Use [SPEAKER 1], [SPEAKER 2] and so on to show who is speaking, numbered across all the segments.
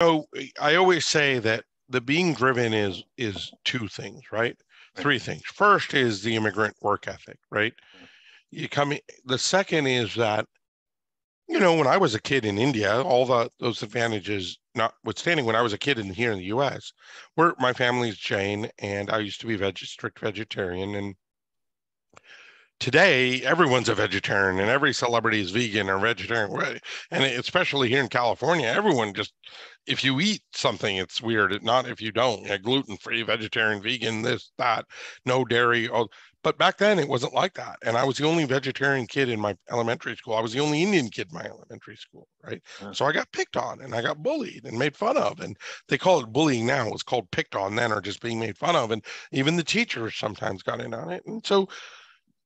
[SPEAKER 1] So I always say that the being driven is two things, right?
[SPEAKER 2] Right.
[SPEAKER 1] Three things. First is the immigrant work ethic, right? You come the second is that, when I was a kid in India, all those advantages notwithstanding, when I was a kid here in the US, where my family's Jain and I used to be strict vegetarian, and today everyone's a vegetarian and every celebrity is vegan or vegetarian. And especially here in California, everyone just, if you eat something, it's weird. Not if you don't. Yeah, gluten-free, vegetarian, vegan, this, that, no dairy. But back then it wasn't like that. And I was the only vegetarian kid in my elementary school. I was the only Indian kid in my elementary school, right?
[SPEAKER 2] Uh,
[SPEAKER 1] So I got picked on and I got bullied and made fun of. And they call it bullying now. It was called picked on then, or just being made fun of. And even the teachers sometimes got in on it. And so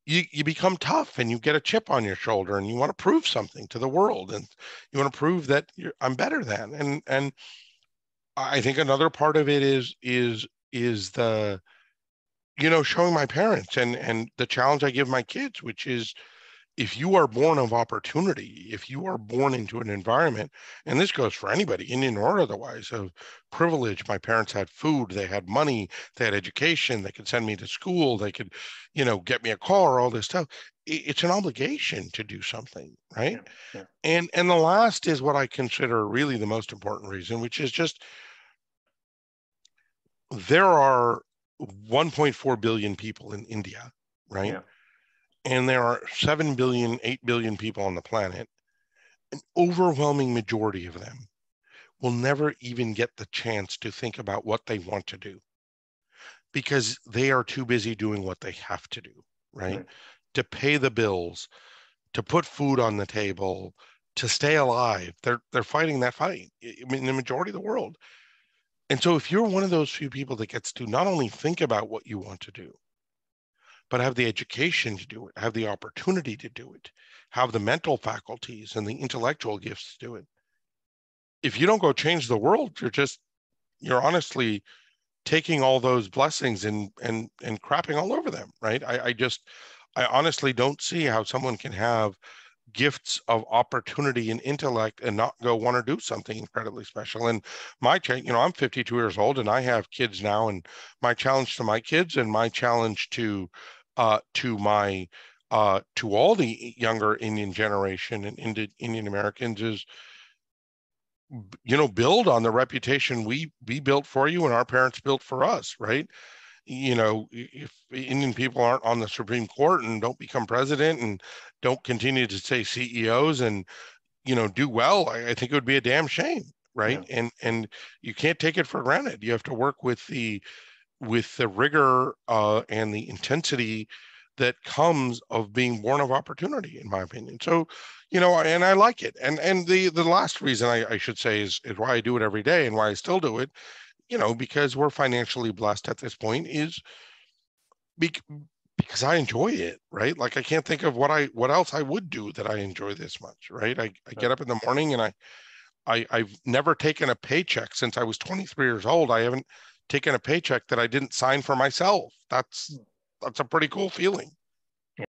[SPEAKER 1] you become tough and you get a chip on your shoulder and you want to prove something to the world, and you want to prove that I'm better than. And I think another part of it is the, showing my parents and the challenge I give my kids, which is, if you are born of opportunity, if you are born into an environment, and this goes for anybody, Indian or otherwise, of privilege. My parents had food, they had money, they had education, they could send me to school, they could, get me a car, all this stuff. It's an obligation to do something, right?
[SPEAKER 2] yeah, yeah,
[SPEAKER 1] And the last is what I consider really the most important reason, which is just, there are 1.4 billion people in India, right?
[SPEAKER 2] yeah,
[SPEAKER 1] And there are 7 billion, 8 billion people on the planet. An overwhelming majority of them will never even get the chance to think about what they want to do because they are too busy doing what they have to do, right?
[SPEAKER 2] right.
[SPEAKER 1] To pay the bills, to put food on the table, to stay alive. They're fighting that fight. I mean, the majority of the world. And so if you're one of those few people that gets to not only think about what you want to do, but have the education to do it, have the opportunity to do it, have the mental faculties and the intellectual gifts to do it, if you don't go change the world, you're honestly taking all those blessings and crapping all over them, right? I honestly don't see how someone can have gifts of opportunity and intellect and not go want to do something incredibly special. And I'm 52 years old and I have kids now, and my challenge to my kids and my challenge to all the younger Indian generation and Indian Americans is, build on the reputation we built for you and our parents built for us, right? If Indian people aren't on the Supreme Court and don't become president and don't continue to stay CEOs and, do well, I think it would be a damn shame, right?
[SPEAKER 2] Yeah,
[SPEAKER 1] And you can't take it for granted. You have to work with the rigor and the intensity that comes of being born of opportunity, in my opinion. So, and I like it. And the last reason I should say is why I do it every day and why I still do it, because we're financially blessed at this point, is bec- because I enjoy it, right? Like, I can't think of what else I would do that I enjoy this much, right? I
[SPEAKER 2] right.
[SPEAKER 1] get up in the morning and I've never taken a paycheck since I was 23 years old. I haven't taken a paycheck that I didn't sign for myself. That's a pretty cool feeling.